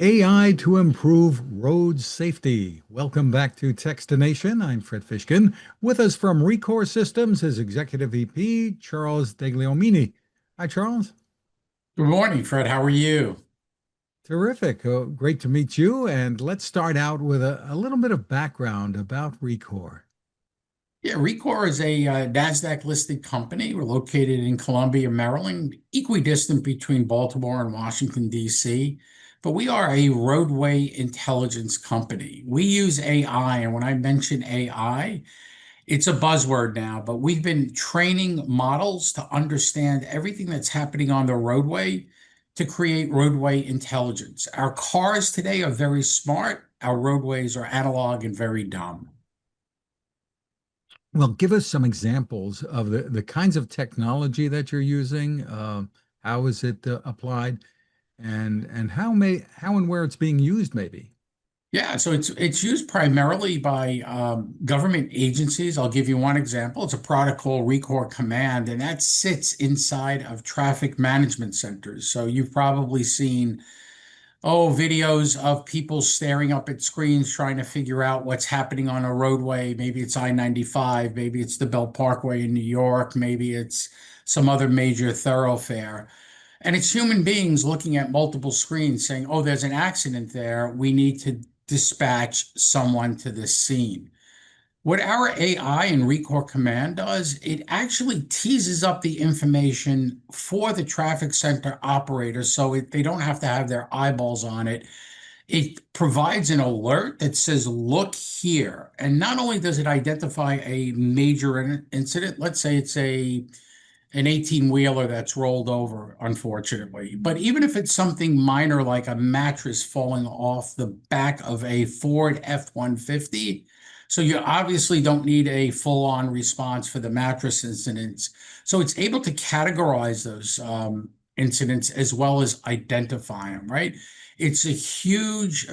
AI to improve road safety. Welcome back to Techstination. I'm Fred Fishkin. With us from Rekor Systems is Executive VP Charles Degliomini. Hi, Charles. Good morning, Fred. How are you? Terrific. Great to meet you. And let's start out with a little bit of background about Rekor. Yeah, Rekor is a NASDAQ listed company. We're located in Columbia, Maryland, equidistant between Baltimore and Washington, D.C. But we are a roadway intelligence company. We use AI, and when I mention AI, it's a buzzword now, but we've been training models to understand everything that's happening on the roadway to create roadway intelligence. Our cars today are very smart. Our roadways are analog and very dumb. Well, give us some examples of the kinds of technology that you're using. How is it applied, and how and where it's being used, maybe. Yeah, so it's used primarily by government agencies. I'll give you one example. It's a product called Rekor Command, and that sits inside of traffic management centers. So you've probably seen, videos of people staring up at screens trying to figure out what's happening on a roadway. Maybe it's I-95, maybe it's the Belt Parkway in New York, maybe it's some other major thoroughfare. And it's human beings looking at multiple screens saying, oh, there's an accident there. We need to dispatch someone to this scene. What our AI and Rekor Command does, it actually teases up the information for the traffic center operators so they don't have to have their eyeballs on it. It provides an alert that says, look here. And not only does it identify a major incident, let's say it's an 18-wheeler that's rolled over, unfortunately. But even if it's something minor like a mattress falling off the back of a Ford F-150, so you obviously don't need a full-on response for the mattress incidents. So it's able to categorize those incidents as well as identify them, right? It's a huge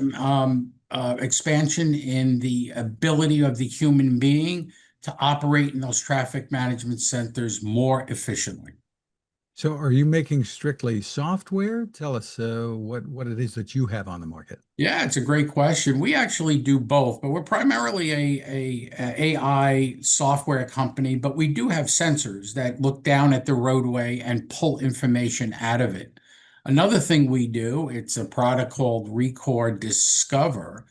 expansion in the ability of the human being to operate in those traffic management centers more efficiently. So, are you making strictly software? Tell us what it is that you have on the market. Yeah, it's a great question. We actually do both, but we're primarily a AI software company, but we do have sensors that look down at the roadway and pull information out of it. Another thing we do, it's a product called Rekor Discover,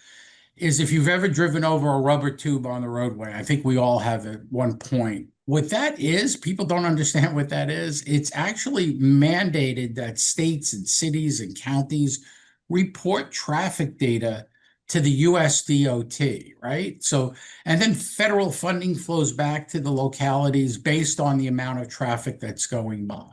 is if you've ever driven over a rubber tube on the roadway. I think we all have at one point. What that is, people don't understand what that is. It's actually mandated that states and cities and counties report traffic data to the US DOT, right? So, and then federal funding flows back to the localities based on the amount of traffic that's going by.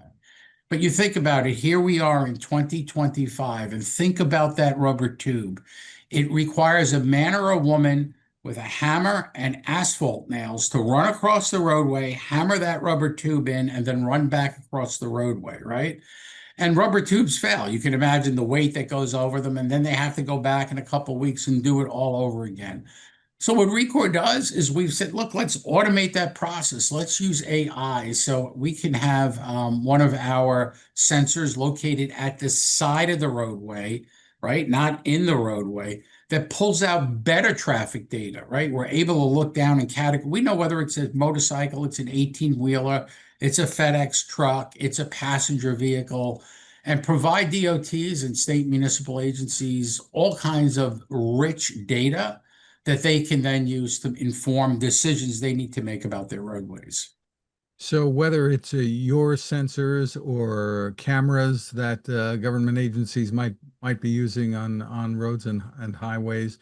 But you think about it, here we are in 2025, and think about that rubber tube. It requires a man or a woman with a hammer and asphalt nails to run across the roadway, hammer that rubber tube in, and then run back across the roadway, right? And rubber tubes fail. You can imagine the weight that goes over them, and then they have to go back in a couple of weeks and do it all over again. So what Rekor does is we've said, look, let's automate that process. Let's use AI so we can have one of our sensors located at the side of the roadway, right? Not in the roadway, that pulls out better traffic data, right? We're able to look down and categorize. We know whether it's a motorcycle, it's an 18-wheeler, it's a FedEx truck, it's a passenger vehicle, and provide DOTs and state municipal agencies all kinds of rich data that they can then use to inform decisions they need to make about their roadways. So, whether it's your sensors or cameras that government agencies might be using on roads and highways,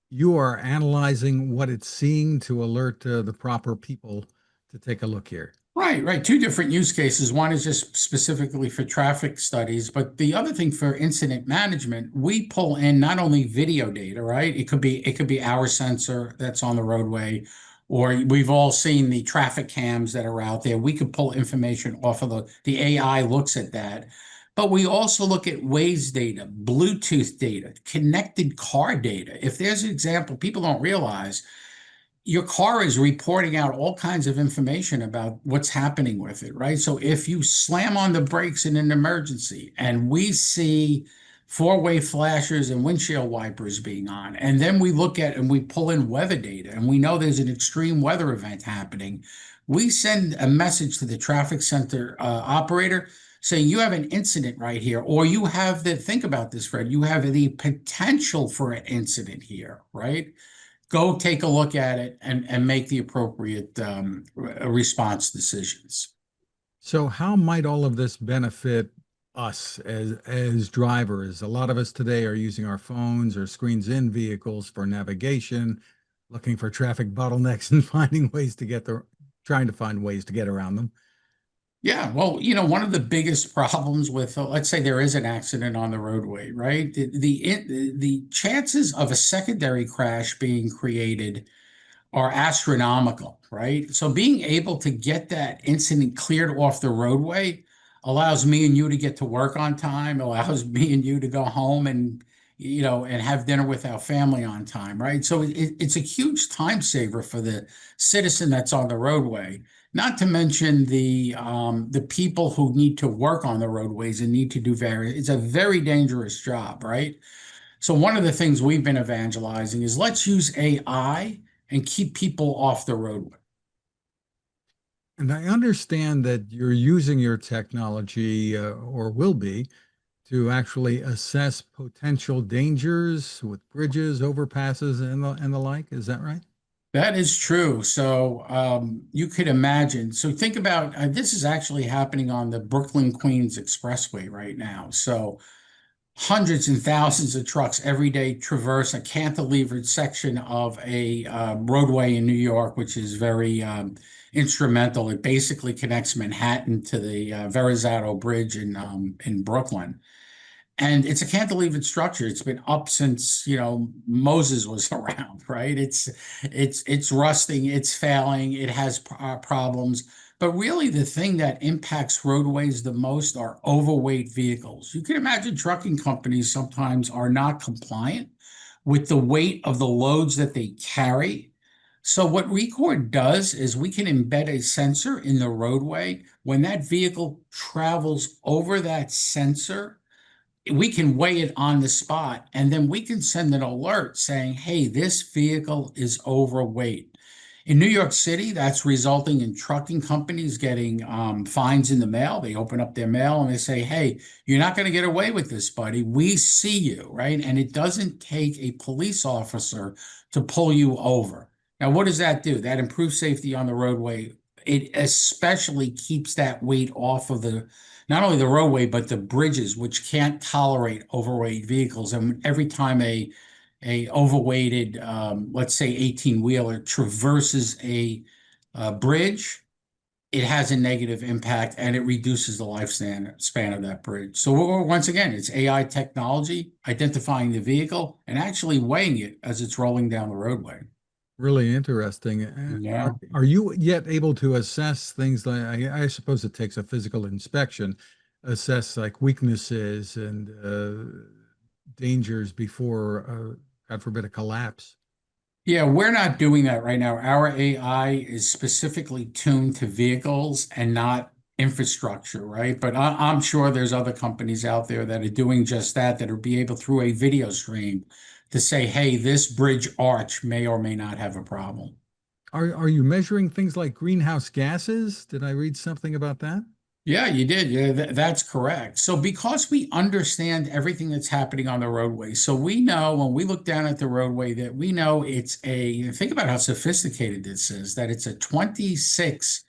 you are analyzing what it's seeing to alert the proper people to take a look here. Right, right. Two different use cases. One is just specifically for traffic studies, but the other thing for incident management, we pull in not only video data, right? It could be our sensor that's on the roadway, or we've all seen the traffic cams that are out there. We could pull information off of the AI looks at that. But we also look at Waze data, Bluetooth data, connected car data. If there's an example, people don't realize your car is reporting out all kinds of information about what's happening with it, right? So if you slam on the brakes in an emergency and we see four-way flashers and windshield wipers being on. And then we look at and we pull in weather data and we know there's an extreme weather event happening. We send a message to the traffic center operator saying you have an incident right here, or you have the, think about this, Fred, you have the potential for an incident here, right? Go take a look at it and make the appropriate response decisions. So how might all of this benefit us as drivers? A lot of us today are using our phones or screens in vehicles for navigation, looking for traffic bottlenecks and finding ways to trying to find ways to get around them. Yeah, well, one of the biggest problems with, let's say there is an accident on the roadway, right? The chances of a secondary crash being created are astronomical, right? So being able to get that incident cleared off the roadway allows me and you to get to work on time, allows me and you to go home and have dinner with our family on time, right? So it's a huge time saver for the citizen that's on the roadway. Not to mention the people who need to work on the roadways and need to do it's a very dangerous job, right? So one of the things we've been evangelizing is let's use AI and keep people off the roadway. And I understand that you're using your technology, or will be, to actually assess potential dangers with bridges, overpasses, and the like. Is that right? That is true. So you could imagine. So think about this is actually happening on the Brooklyn Queens Expressway right now. So hundreds and thousands of trucks every day traverse a cantilevered section of a roadway in New York, which is very instrumental. It basically connects Manhattan to the Verrazano Bridge in Brooklyn. And it's a cantilevered structure. It's been up since, Moses was around, right? It's rusting, it's failing, it has problems. But really, the thing that impacts roadways the most are overweight vehicles. You can imagine trucking companies sometimes are not compliant with the weight of the loads that they carry. So what Rekor does is we can embed a sensor in the roadway. When that vehicle travels over that sensor, we can weigh it on the spot, and then we can send an alert saying, hey, this vehicle is overweight. In New York City, that's resulting in trucking companies getting fines in the mail. They open up their mail and they say, hey, you're not going to get away with this, buddy. We see you, right? And it doesn't take a police officer to pull you over. Now, what does that do? That improves safety on the roadway. It especially keeps that weight off of not only the roadway, but the bridges, which can't tolerate overweight vehicles. And every time a overweighted, let's say 18-wheeler traverses a bridge, it has a negative impact and it reduces the lifespan of that bridge. So once again, it's AI technology identifying the vehicle and actually weighing it as it's rolling down the roadway. Really interesting. Yeah. Are you yet able to assess things like, I suppose it takes a physical inspection, assess like weaknesses and dangers before, God forbid, a collapse? Yeah, we're not doing that right now. Our AI is specifically tuned to vehicles and not infrastructure, right? But I'm sure there's other companies out there that are doing just that, that are be able through a video stream to say, hey, this bridge arch may or may not have a problem. Are you measuring things like greenhouse gases? Did I read something about that? Yeah, you did. Yeah, that's correct. So because we understand everything that's happening on the roadway, so we know when we look down at the roadway that we know think about how sophisticated this is, that it's a 26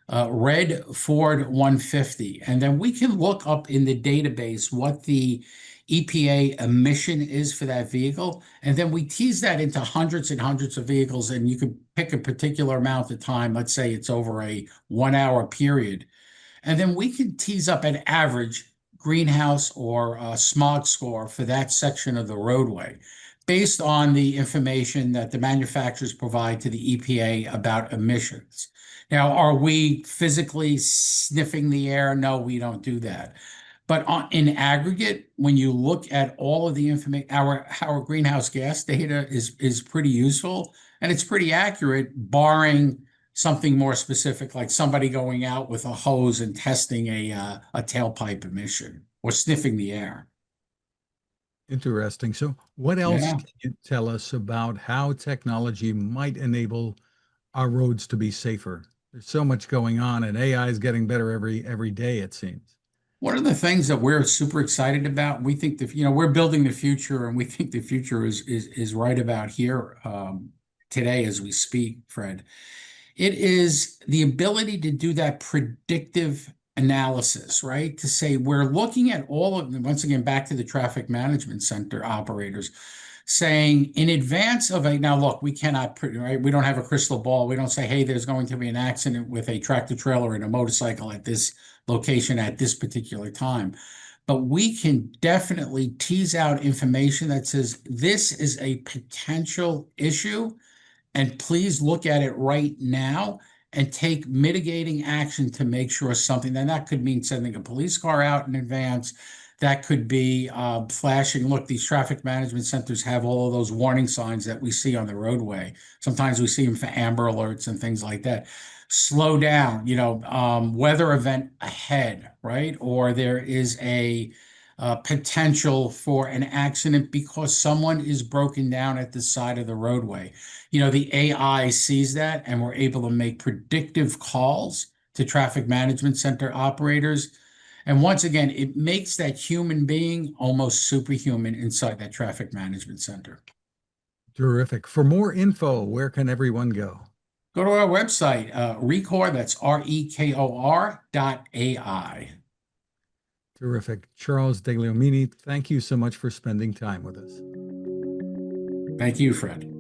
red Ford 150. And then we can look up in the database what the EPA emission is for that vehicle. And then we tease that into hundreds and hundreds of vehicles, and you can pick a particular amount of time. Let's say it's over a 1 hour period. And then we can tease up an average greenhouse or smog score for that section of the roadway based on the information that the manufacturers provide to the EPA about emissions. Now, are we physically sniffing the air? No, we don't do that. But in aggregate, when you look at all of the information, our greenhouse gas data is pretty useful and it's pretty accurate, barring something more specific, like somebody going out with a hose and testing a tailpipe emission or sniffing the air. Interesting. So what else Yeah. can you tell us about how technology might enable our roads to be safer? There's so much going on, and AI is getting better every day, it seems. One of the things that we're super excited about, we think that, we're building the future, and we think the future is right about here, today as we speak, Fred. It is the ability to do that predictive analysis, right? To say we're looking at all of them, once again, back to the traffic management center operators, saying in advance of now look, we cannot, right? We don't have a crystal ball. We don't say, hey, there's going to be an accident with a tractor trailer and a motorcycle at this location at this particular time. But we can definitely tease out information that says this is a potential issue, and please look at it right now and take mitigating action to make sure something, then that could mean sending a police car out in advance. That could be flashing. Look, these traffic management centers have all of those warning signs that we see on the roadway. Sometimes we see them for amber alerts and things like that. Slow down, weather event ahead, right? Or there is a potential for an accident because someone is broken down at the side of the roadway. The AI sees that, and we're able to make predictive calls to traffic management center operators. And once again, it makes that human being almost superhuman inside that traffic management center. Terrific. For more info, where can everyone go? Go to our website, Rekor, that's REKOR.ai. Terrific. Charles Degliomini, thank you so much for spending time with us. Thank you, Fred.